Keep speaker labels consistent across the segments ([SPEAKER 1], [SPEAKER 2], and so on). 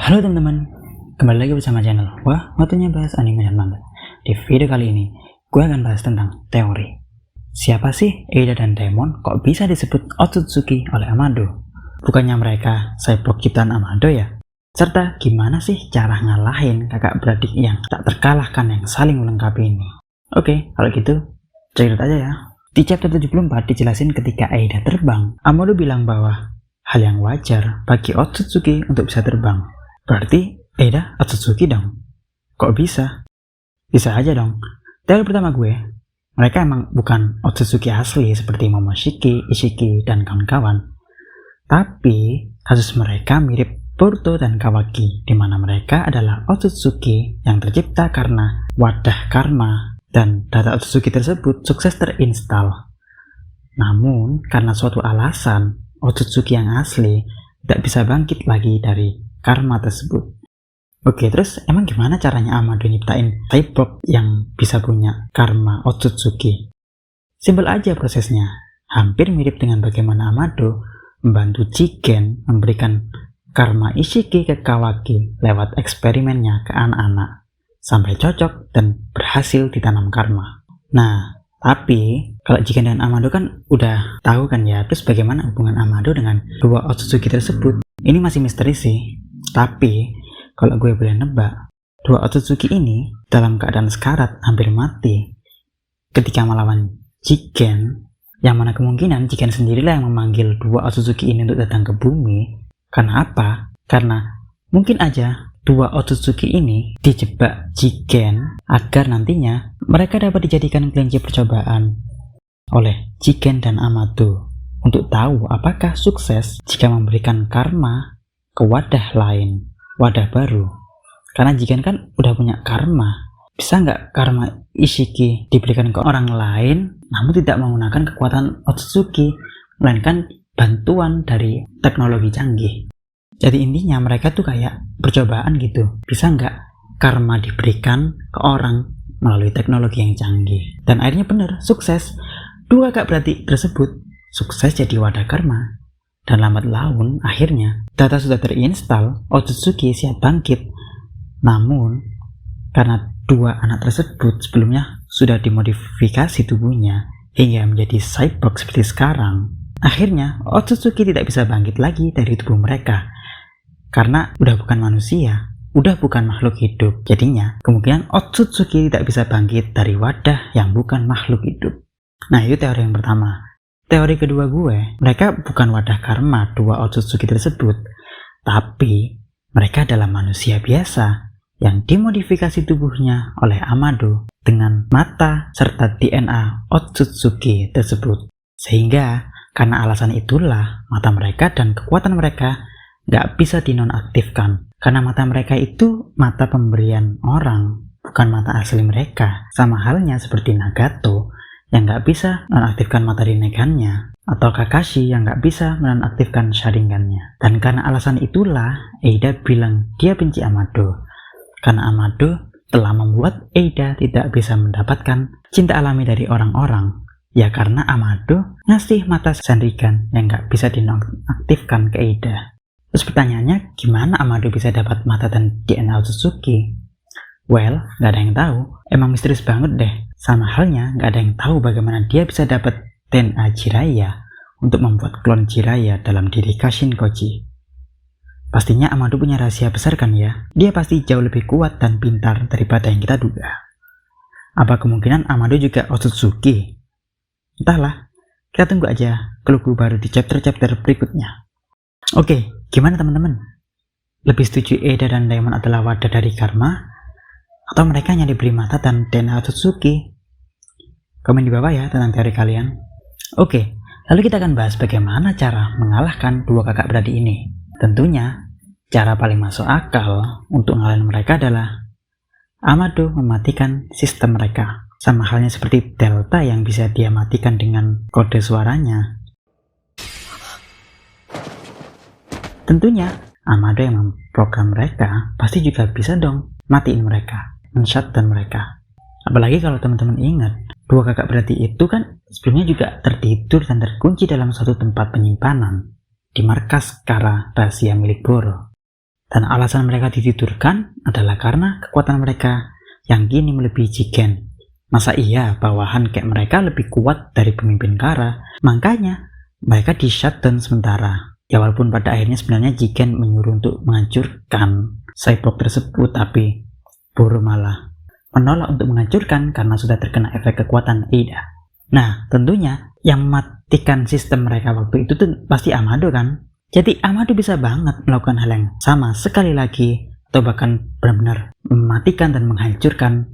[SPEAKER 1] Halo teman-teman, kembali lagi bersama channel Wah, waktunya bahas anime dan manga. Di video kali ini, gue akan bahas tentang teori. Siapa sih Eida dan Daemon kok bisa disebut Otsutsuki oleh Amado? Bukannya mereka cyborg ciptaan Amado ya? Serta gimana sih cara ngalahin kakak beradik yang tak terkalahkan yang saling melengkapi ini? Oke, kalau gitu, check it aja ya. Di chapter 74 dijelasin ketika Eida terbang, Amado bilang bahwa hal yang wajar bagi Otsutsuki untuk bisa terbang. Berarti Eida Otsutsuki dong? Kok bisa? Bisa aja dong. Teori pertama gue, mereka emang bukan Otsutsuki asli seperti Momoshiki, Ishiki, dan kawan-kawan. Tapi kasus mereka mirip Boruto dan Kawaki, di mana mereka adalah Otsutsuki yang tercipta karena wadah karma dan data Otsutsuki tersebut sukses terinstall. Namun karena suatu alasan, Otsutsuki yang asli tidak bisa bangkit lagi dari karma tersebut. Oke, terus emang gimana caranya Amado nyiptain cyborg yang bisa punya karma Otsutsuki? Simpel aja prosesnya. Hampir mirip dengan bagaimana Amado membantu Jigen memberikan karma Ishiki ke Kawaki lewat eksperimennya ke anak-anak sampai cocok dan berhasil ditanam karma. Nah, tapi kalau Jigen dan Amado kan udah tahu kan ya, terus bagaimana hubungan Amado dengan dua Otsutsuki tersebut? Ini masih misteri sih. Tapi kalau gue boleh nebak, dua Otsutsuki ini dalam keadaan sekarat hampir mati ketika melawan Jigen, yang mana kemungkinan Jigen sendirilah yang memanggil dua Otsutsuki ini untuk datang ke bumi. Karena apa? Karena mungkin aja dua Otsutsuki ini dijebak Jigen agar nantinya mereka dapat dijadikan kelinci percobaan oleh Jigen dan Amado untuk tahu apakah sukses jika memberikan karma ke wadah lain, wadah baru. Karena Jigen kan udah punya karma, bisa nggak karma Ishiki diberikan ke orang lain namun tidak menggunakan kekuatan Otsutsuki, melainkan bantuan dari teknologi canggih. Jadi intinya mereka tuh kayak percobaan gitu, bisa nggak karma diberikan ke orang melalui teknologi yang canggih. Dan akhirnya bener, sukses. Dua kakak beradik tersebut sukses jadi wadah karma. Dan lambat laun, akhirnya data sudah terinstall, Otsutsuki siap bangkit. Namun, karena dua anak tersebut sebelumnya sudah dimodifikasi tubuhnya hingga menjadi cyborg seperti sekarang, akhirnya Otsutsuki tidak bisa bangkit lagi dari tubuh mereka. Karena udah bukan manusia, udah bukan makhluk hidup. Jadinya, kemungkinan Otsutsuki tidak bisa bangkit dari wadah yang bukan makhluk hidup. Nah, itu teori yang pertama. Teori kedua gue, mereka bukan wadah karma dua Otsutsuki tersebut, tapi mereka adalah manusia biasa yang dimodifikasi tubuhnya oleh Amado dengan mata serta DNA Otsutsuki tersebut. Sehingga karena alasan itulah mata mereka dan kekuatan mereka nggak bisa dinonaktifkan. Karena mata mereka itu mata pemberian orang, bukan mata asli mereka. Sama halnya seperti Nagato yang nggak bisa menonaktifkan mata Rinnegan-nya, atau Kakashi yang nggak bisa menonaktifkan Sharingan-nya. Dan karena alasan itulah Eida bilang dia benci Amado, karena Amado telah membuat Eida tidak bisa mendapatkan cinta alami dari orang-orang. Ya karena Amado ngasih mata Sharingan yang nggak bisa dinonaktifkan ke Eida. Terus pertanyaannya, gimana Amado bisa dapat mata dan DNA Otsutsuki? Well, nggak ada yang tahu. Emang misterius banget deh. Sama halnya, nggak ada yang tahu bagaimana dia bisa dapat DNA Jiraiya untuk membuat klon Jiraiya dalam diri Kashin Koji. Pastinya Amado punya rahasia besar kan ya? Dia pasti jauh lebih kuat dan pintar daripada yang kita duga. Apa kemungkinan Amado juga Otsutsuki? Entahlah, kita tunggu aja clue baru di chapter-chapter berikutnya. Oke, gimana teman-teman? Lebih setuju Eida dan Daemon adalah wadah dari karma? Atau mereka hanya diberi mata dan DNA Otsutsuki? Komen di bawah ya tentang teori kalian. Oke, lalu kita akan bahas bagaimana cara mengalahkan dua kakak beradik ini. Tentunya, cara paling masuk akal untuk ngalahin mereka adalah Amado mematikan sistem mereka. Sama halnya seperti Delta yang bisa dia matikan dengan kode suaranya. Tentunya, Amado yang memprogram mereka pasti juga bisa dong matiin mereka, men-shutdown mereka. Apalagi kalau teman-teman ingat, dua kakak beradik itu kan sebelumnya juga tertidur dan terkunci dalam suatu tempat penyimpanan di markas Kara rahasia milik Boro. Dan alasan mereka ditidurkan adalah karena kekuatan mereka yang kini melebihi Jigen. Masa iya bawahan kayak mereka lebih kuat dari pemimpin Kara? Makanya mereka di shutdown sementara. Ya walaupun pada akhirnya sebenarnya Jigen menyuruh untuk menghancurkan cyborg tersebut, tapi Boro malah menolak untuk menghancurkan karena sudah terkena efek kekuatan Eida. Nah tentunya yang mematikan sistem mereka waktu itu tuh pasti Amado kan. Jadi Amado bisa banget melakukan hal yang sama sekali lagi, atau bahkan benar-benar mematikan dan menghancurkan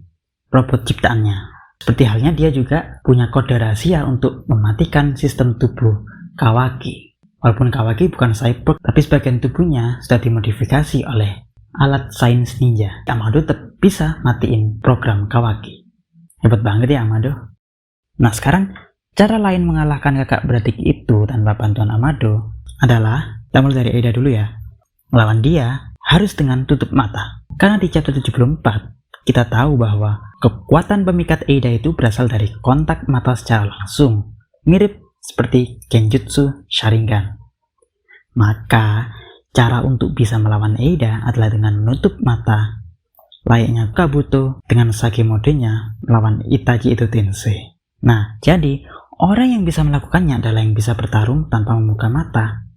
[SPEAKER 1] robot ciptaannya. Seperti halnya dia juga punya kode rahasia untuk mematikan sistem tubuh Kawaki. Walaupun Kawaki bukan cyborg, tapi sebagian tubuhnya sudah dimodifikasi oleh alat sains ninja. Amado tetap bisa matiin program Kawaki. Hebat banget ya Amado. Nah sekarang cara lain mengalahkan kakak beradik itu tanpa bantuan Amado adalah, kita mulai dari Eida dulu ya. Melawan dia harus dengan tutup mata. Karena di chapter 74 kita tahu bahwa kekuatan pemikat Eida itu berasal dari kontak mata secara langsung, mirip seperti Genjutsu Sharingan. Maka cara untuk bisa melawan Eida adalah dengan menutup mata, layaknya Kabuto dengan Sage modenya melawan Itachi Edo Tensei. Nah, jadi orang yang bisa melakukannya adalah yang bisa bertarung tanpa membuka mata.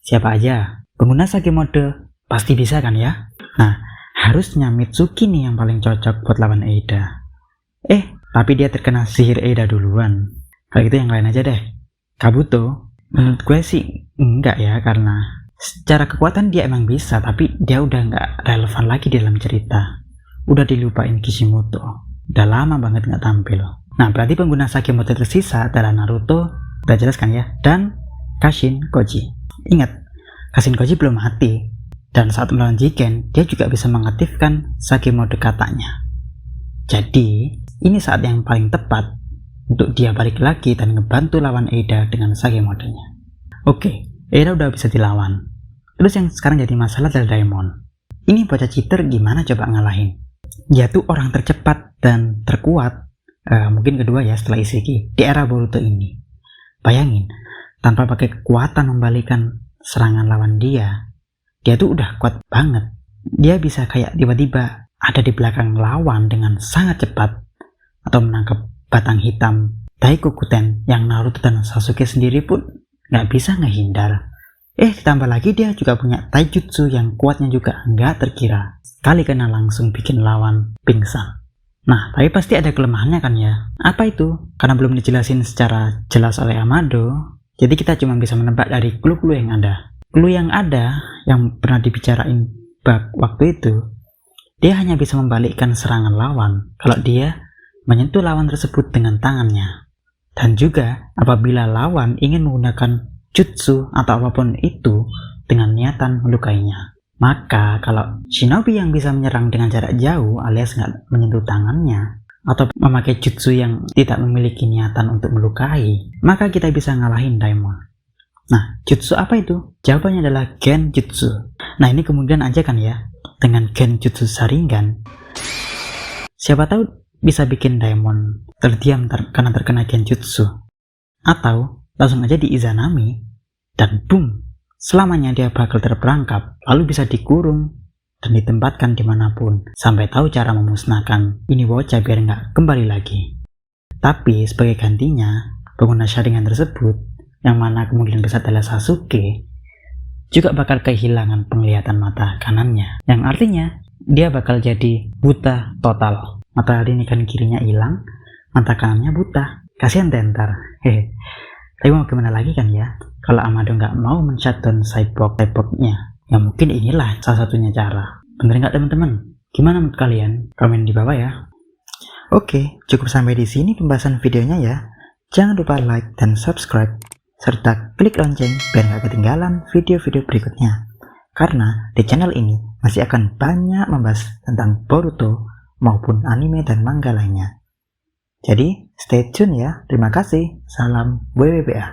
[SPEAKER 1] Siapa aja? Pengguna Sage mode pasti bisa kan ya? Nah, harusnya Mitsuki nih yang paling cocok buat lawan Eida. Tapi dia terkena sihir Eida duluan. Kalau gitu yang lain aja deh. Kabuto, menurut gue sih enggak ya, karena secara kekuatan dia emang bisa, tapi dia udah nggak relevan lagi dalam cerita. Udah dilupain Kishimoto. Udah lama banget nggak tampil. Nah, berarti pengguna Sage mode tersisa adalah Naruto, udah jelas kan ya? Dan Kashin Koji. Ingat, Kashin Koji belum mati, dan saat melawan Jigen, dia juga bisa mengaktifkan Sage mode katanya. Jadi, ini saat yang paling tepat untuk dia balik lagi dan ngebantu lawan Eida dengan Sage modenya. Oke, Eida udah bisa dilawan. Terus yang sekarang jadi masalah adalah Daemon. Ini bocah cheater gimana coba ngalahin? Dia tuh orang tercepat dan terkuat, mungkin kedua ya setelah Isshiki, di era Boruto ini. Bayangin, tanpa pakai kekuatan membalikan serangan lawan dia tuh udah kuat banget. Dia bisa kayak tiba-tiba ada di belakang lawan dengan sangat cepat, atau menangkap batang hitam Daikokuten yang Naruto dan Sasuke sendiri pun nggak bisa ngehindar. Ditambah lagi dia juga punya taijutsu yang kuatnya juga nggak terkira. Sekali kena langsung bikin lawan pingsan. Nah, tapi pasti ada kelemahannya kan ya? Apa itu? Karena belum dijelasin secara jelas oleh Amado, jadi kita cuma bisa menebak dari clue-clue yang ada. Clue yang ada, yang pernah dibicarain bab waktu itu, dia hanya bisa membalikkan serangan lawan kalau dia menyentuh lawan tersebut dengan tangannya. Dan juga apabila lawan ingin menggunakan jutsu atau apapun itu dengan niatan melukainya. Maka kalau shinobi yang bisa menyerang dengan jarak jauh alias nggak menyentuh tangannya, atau memakai jutsu yang tidak memiliki niatan untuk melukai, maka kita bisa ngalahin Daemon. Nah, jutsu apa itu? Jawabannya adalah Genjutsu. Nah, ini kemudian aja kan ya, dengan Genjutsu Sharingan, siapa tahu bisa bikin Daemon terdiam karena terkena Genjutsu. Atau langsung aja di Izanami, dan boom, selamanya dia bakal terperangkap, lalu bisa dikurung dan ditempatkan dimanapun, sampai tahu cara memusnahkan ini bocah biar nggak kembali lagi. Tapi sebagai gantinya, pengguna Sharingan tersebut, yang mana kemungkinan besar adalah Sasuke, juga bakal kehilangan penglihatan mata kanannya, yang artinya dia bakal jadi buta total. Mata ini kan kirinya hilang, mata kanannya buta. Kasihan Tentar. Tapi mau gimana lagi kan ya, kalau Amado nggak mau men-shutdown cyborg-nya. Ya mungkin inilah salah satunya cara. Bener nggak teman-teman? Gimana menurut kalian? Komen di bawah ya. Oke, cukup sampai di sini pembahasan videonya ya. Jangan lupa like dan subscribe, serta klik lonceng biar nggak ketinggalan video-video berikutnya. Karena di channel ini masih akan banyak membahas tentang Boruto maupun anime dan manga lainnya. Jadi, stay tune ya. Terima kasih. Salam WWBA.